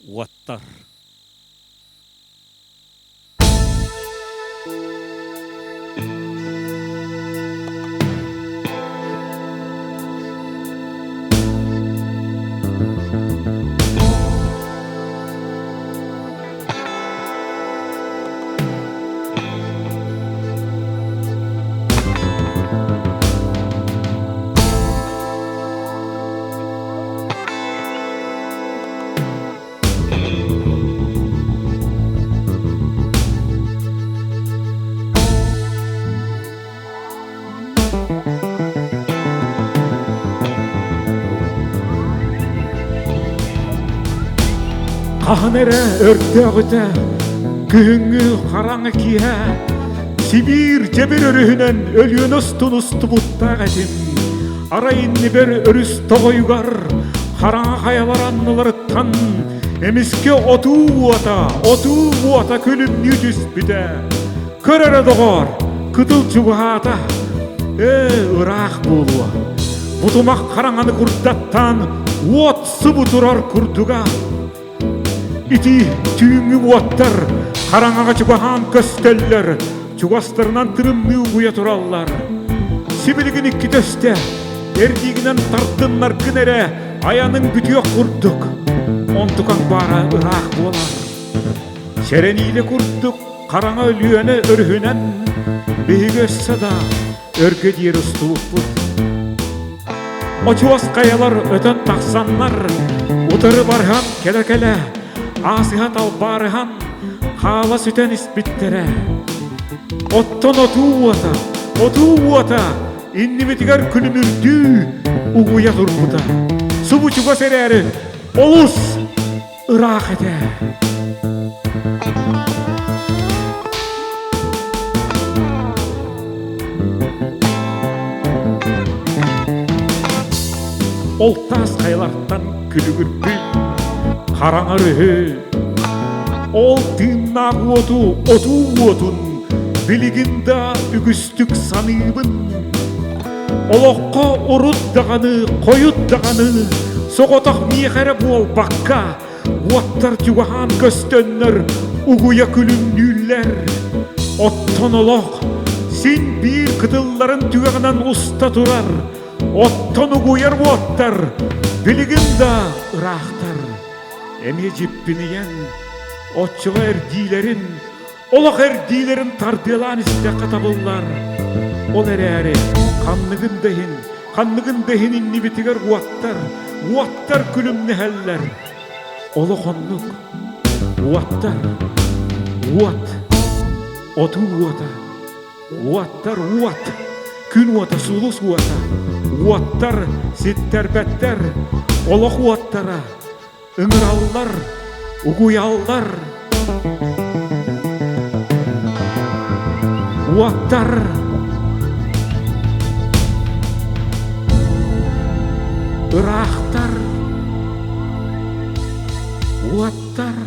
Уаттар. Қанере өрттөгіті күңі қараңы кие Сибир жебір өрүхүнен өлүөнөс тунусту буттак этим арайынны бер өрүс тогойгар караңа каялар анныларыттан эмиске отуу буата күлүмнүү түспүдө көрөрө догор кытыл чубаата ырак буулуа бутумак караңаны курдаттан от сыбы турар курдуга ити түйүңү буаттар караңага чугахан көстөллөр чугастарынан тырымнуу буя тураллар сибилигин икки төстө эрдигинен тартыннар кынере аянын бүтүөк курдук онтукаң баара ырак болар серенийле курдук караңа өлүөнө өрүхүнөн бийгөссө да өргө диер устууппут очубас каялар өтөн таксаннар утары бархан келе Асыхат албарыхан қала сүтен испиттере оттон отуу буата иннибитигер күнүмүрдүү угуя турбута субучуга серери олус ырак эте ол тас кайлартан күлүгүрпү Қараңары ол тымнақ отун билигинда үгістік саныбын олоққа ұруддағаны қойуддағаны соғотақ миеқәрі бол баққа уаттар жугахан көстөннөр угуя күлүмнүүлер оттон олоқ син бир кытылларын түгәгінен уста турар оттон угуяр уаттар билигинда ырақтар Эме жиппиниян, отчуга эрдилерин, олақ эрдилерин тардиялан исте катабыллар. Ол әрі, қанныгын дехин инни битигер уаттар күлімні хәлләр. Олық оннук, уат, оту уаттар, күн уата, сулус уаттар, ситтер-бәттер, олық уаттара. Ыңыраллар, угуяллар, уаттар, ырақтар, уаттар.